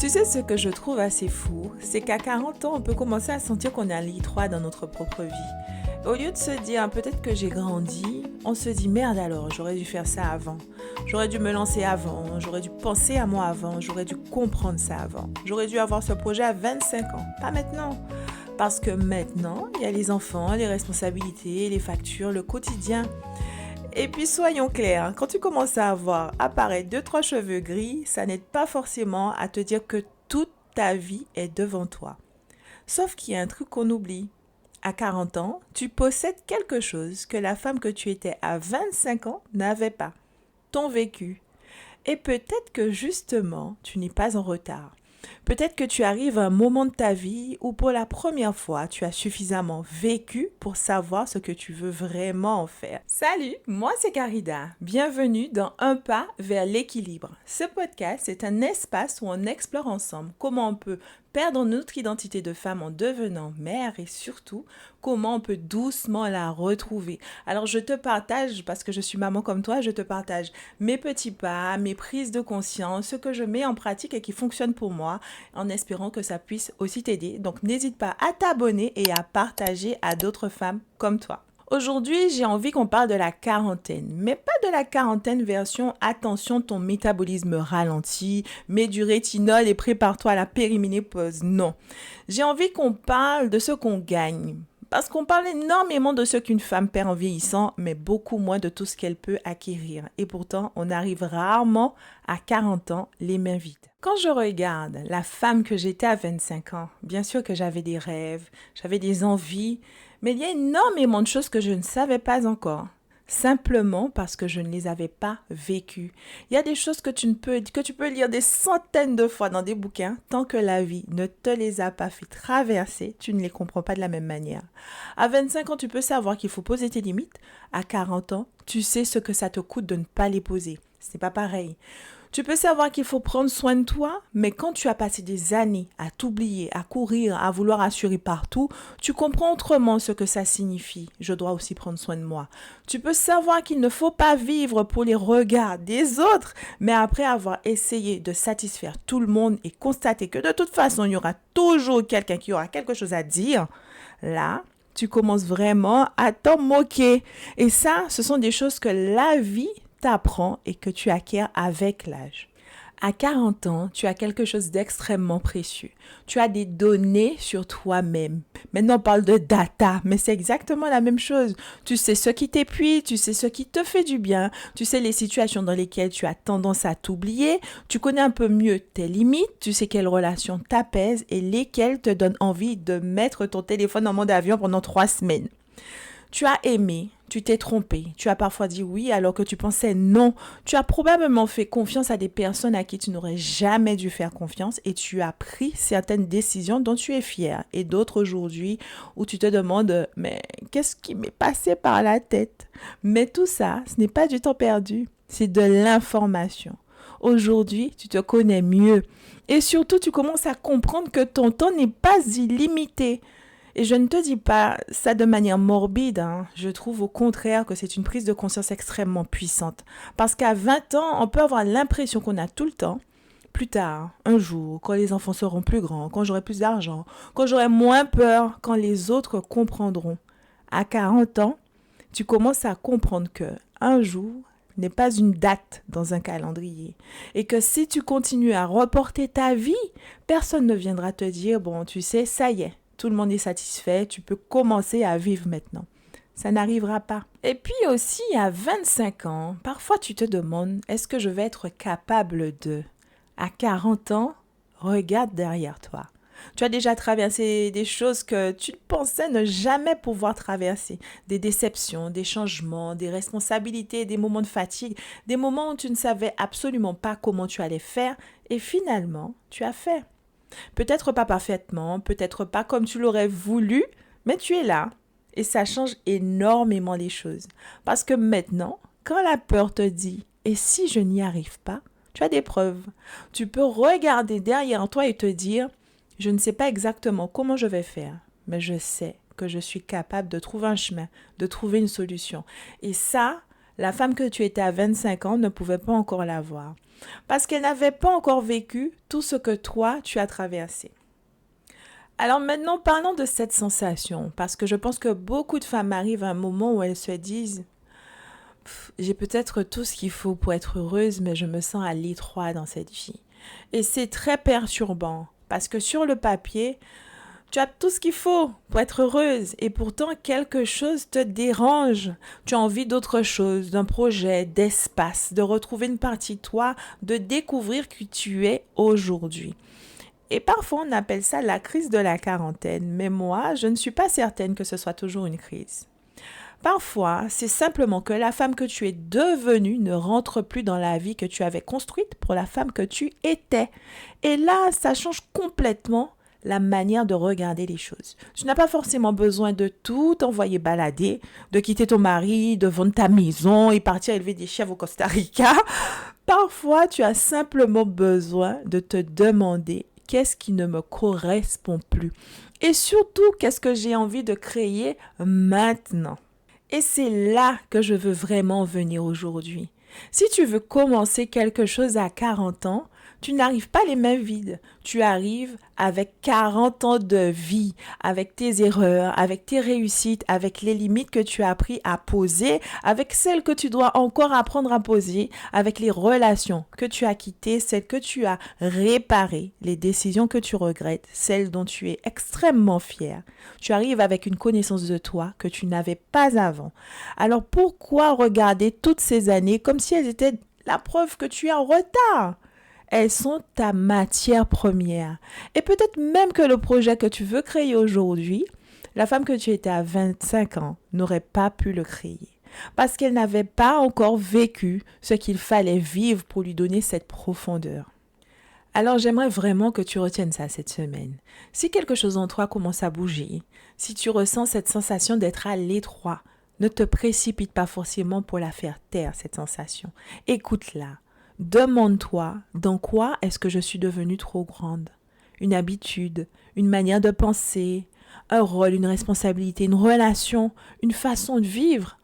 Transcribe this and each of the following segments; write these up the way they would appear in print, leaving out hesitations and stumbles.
Tu sais ce que je trouve assez fou, c'est qu'à 40 ans, on peut commencer à sentir qu'on est à l'étroit dans notre propre vie. Au lieu de se dire peut-être que j'ai grandi, on se dit merde alors, j'aurais dû faire ça avant. J'aurais dû me lancer avant, j'aurais dû penser à moi avant, j'aurais dû comprendre ça avant. J'aurais dû avoir ce projet à 25 ans, pas maintenant. Parce que maintenant, il y a les enfants, les responsabilités, les factures, le quotidien. Et puis soyons clairs, quand tu commences à avoir apparaître 2-3 cheveux gris, ça n'aide pas forcément à te dire que toute ta vie est devant toi. Sauf qu'il y a un truc qu'on oublie. À 40 ans, tu possèdes quelque chose que la femme que tu étais à 25 ans n'avait pas. Ton vécu. Et peut-être que justement, tu n'es pas en retard. Peut-être que tu arrives à un moment de ta vie où pour la première fois, tu as suffisamment vécu pour savoir ce que tu veux vraiment en faire. Salut, moi c'est Carida. Bienvenue dans Un pas vers l'équilibre. Ce podcast est un espace où on explore ensemble comment on peut perdre notre identité de femme en devenant mère et surtout comment on peut doucement la retrouver. Alors je te partage, parce que je suis maman comme toi, je te partage mes petits pas, mes prises de conscience, ce que je mets en pratique et qui fonctionne pour moi, en espérant que ça puisse aussi t'aider. Donc n'hésite pas à t'abonner et à partager à d'autres femmes comme toi. Aujourd'hui, j'ai envie qu'on parle de la quarantaine, mais pas de la quarantaine version « Attention, ton métabolisme ralentit, mets du rétinol et prépare-toi à la périménopause ». Non, j'ai envie qu'on parle de ce qu'on gagne. Parce qu'on parle énormément de ce qu'une femme perd en vieillissant, mais beaucoup moins de tout ce qu'elle peut acquérir. Et pourtant, on arrive rarement à 40 ans les mains vides. Quand je regarde la femme que j'étais à 25 ans, bien sûr que j'avais des rêves, j'avais des envies, mais il y a énormément de choses que je ne savais pas encore. Simplement parce que je ne les avais pas vécues. Il y a des choses que tu peux lire des centaines de fois dans des bouquins, tant que la vie ne te les a pas fait traverser, tu ne les comprends pas de la même manière. À 25 ans, tu peux savoir qu'il faut poser tes limites. À 40 ans, tu sais ce que ça te coûte de ne pas les poser. Ce n'est pas pareil. Tu peux savoir qu'il faut prendre soin de toi, mais quand tu as passé des années à t'oublier, à courir, à vouloir assurer partout, tu comprends autrement ce que ça signifie. Je dois aussi prendre soin de moi. Tu peux savoir qu'il ne faut pas vivre pour les regards des autres, mais après avoir essayé de satisfaire tout le monde et constater que de toute façon, il y aura toujours quelqu'un qui aura quelque chose à dire, là, tu commences vraiment à t'en moquer. Et ça, ce sont des choses que la vie t'apprends et que tu acquiers avec l'âge. À 40 ans, tu as quelque chose d'extrêmement précieux. Tu as des données sur toi-même. Maintenant, on parle de data, mais c'est exactement la même chose. Tu sais ce qui t'épuise, tu sais ce qui te fait du bien, tu sais les situations dans lesquelles tu as tendance à t'oublier, tu connais un peu mieux tes limites, tu sais quelles relations t'apaisent et lesquelles te donnent envie de mettre ton téléphone en mode avion pendant 3 semaines. Tu as aimé, tu t'es trompé, tu as parfois dit oui alors que tu pensais non. Tu as probablement fait confiance à des personnes à qui tu n'aurais jamais dû faire confiance et tu as pris certaines décisions dont tu es fier et d'autres aujourd'hui où tu te demandes mais qu'est-ce qui m'est passé par la tête? Mais tout ça, ce n'est pas du temps perdu, c'est de l'information. Aujourd'hui, tu te connais mieux et surtout tu commences à comprendre que ton temps n'est pas illimité. Et je ne te dis pas ça de manière morbide, Je trouve au contraire que c'est une prise de conscience extrêmement puissante. Parce qu'à 20 ans, on peut avoir l'impression qu'on a tout le temps. Plus tard, un jour, quand les enfants seront plus grands, quand j'aurai plus d'argent, quand j'aurai moins peur, quand les autres comprendront. À 40 ans, tu commences à comprendre que un jour n'est pas une date dans un calendrier. Et que si tu continues à reporter ta vie, personne ne viendra te dire, bon, tu sais, ça y est. Tout le monde est satisfait, tu peux commencer à vivre maintenant. Ça n'arrivera pas. Et puis aussi, à 25 ans, parfois tu te demandes, est-ce que je vais être capable de? À 40 ans, regarde derrière toi. Tu as déjà traversé des choses que tu pensais ne jamais pouvoir traverser. Des déceptions, des changements, des responsabilités, des moments de fatigue, des moments où tu ne savais absolument pas comment tu allais faire et finalement, tu as fait. Peut-être pas parfaitement, peut-être pas comme tu l'aurais voulu, mais tu es là. Et ça change énormément les choses. Parce que maintenant, quand la peur te dit « et si je n'y arrive pas ?» tu as des preuves. Tu peux regarder derrière toi et te dire « je ne sais pas exactement comment je vais faire, mais je sais que je suis capable de trouver un chemin, de trouver une solution. » Et ça, La femme que tu étais à 25 ans ne pouvait pas encore l'avoir parce qu'elle n'avait pas encore vécu tout ce que toi, tu as traversé. Alors maintenant, parlons de cette sensation, parce que je pense que beaucoup de femmes arrivent à un moment où elles se disent j'ai peut-être tout ce qu'il faut pour être heureuse, mais je me sens à l'étroit dans cette vie. Et c'est très perturbant, parce que sur le papier, tu as tout ce qu'il faut pour être heureuse et pourtant quelque chose te dérange. Tu as envie d'autre chose, d'un projet, d'espace, de retrouver une partie de toi, de découvrir qui tu es aujourd'hui. Et parfois on appelle ça la crise de la quarantaine, mais moi je ne suis pas certaine que ce soit toujours une crise. Parfois, c'est simplement que la femme que tu es devenue ne rentre plus dans la vie que tu avais construite pour la femme que tu étais. Et là, ça change complètement la manière de regarder les choses. Tu n'as pas forcément besoin de tout envoyer balader, de quitter ton mari, de vendre ta maison et partir élever des chèvres au Costa Rica. Parfois, tu as simplement besoin de te demander qu'est-ce qui ne me correspond plus. Et surtout, qu'est-ce que j'ai envie de créer maintenant. Et c'est là que je veux vraiment venir aujourd'hui. Si tu veux commencer quelque chose à 40 ans, tu n'arrives pas les mains vides. Tu arrives avec 40 ans de vie, avec tes erreurs, avec tes réussites, avec les limites que tu as appris à poser, avec celles que tu dois encore apprendre à poser, avec les relations que tu as quittées, celles que tu as réparées, les décisions que tu regrettes, celles dont tu es extrêmement fier. Tu arrives avec une connaissance de toi que tu n'avais pas avant. Alors pourquoi regarder toutes ces années comme si elles étaient la preuve que tu es en retard ? Elles sont ta matière première. Et peut-être même que le projet que tu veux créer aujourd'hui, la femme que tu étais à 25 ans n'aurait pas pu le créer. Parce qu'elle n'avait pas encore vécu ce qu'il fallait vivre pour lui donner cette profondeur. Alors j'aimerais vraiment que tu retiennes ça cette semaine. Si quelque chose en toi commence à bouger, si tu ressens cette sensation d'être à l'étroit, ne te précipite pas forcément pour la faire taire, cette sensation. Écoute-la. Demande-toi, dans quoi est-ce que je suis devenue trop grande? Une habitude, une manière de penser, un rôle, une responsabilité, une relation, une façon de vivre.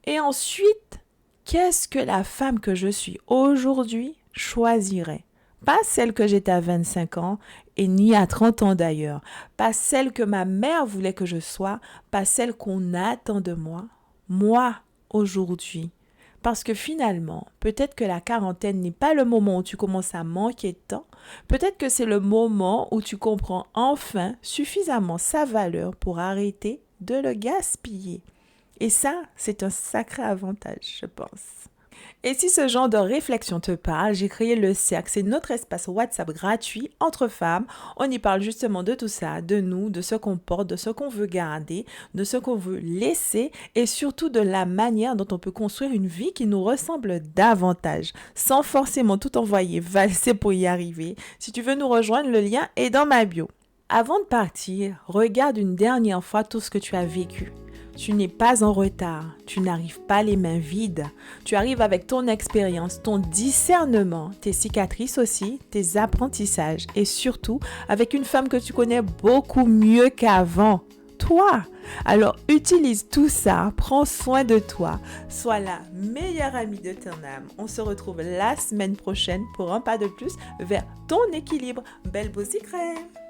Et ensuite, qu'est-ce que la femme que je suis aujourd'hui choisirait? Pas celle que j'étais à 25 ans et ni à 30 ans d'ailleurs. Pas celle que ma mère voulait que je sois, pas celle qu'on attend de moi. Moi, aujourd'hui. Parce que finalement, peut-être que la quarantaine n'est pas le moment où tu commences à manquer de temps. Peut-être que c'est le moment où tu comprends enfin suffisamment sa valeur pour arrêter de le gaspiller. Et ça, c'est un sacré avantage, je pense. Et si ce genre de réflexion te parle, j'ai créé le cercle. C'est notre espace WhatsApp gratuit entre femmes. On y parle justement de tout ça, de nous, de ce qu'on porte, de ce qu'on veut garder, de ce qu'on veut laisser et surtout de la manière dont on peut construire une vie qui nous ressemble davantage, sans forcément tout envoyer valser pour y arriver. Si tu veux nous rejoindre, le lien est dans ma bio. Avant de partir, regarde une dernière fois tout ce que tu as vécu. Tu n'es pas en retard, tu n'arrives pas les mains vides. Tu arrives avec ton expérience, ton discernement, tes cicatrices aussi, tes apprentissages et surtout avec une femme que tu connais beaucoup mieux qu'avant, toi. Alors utilise tout ça, prends soin de toi, sois la meilleure amie de ton âme. On se retrouve la semaine prochaine pour un pas de plus vers ton équilibre. Belle Bossy Crème!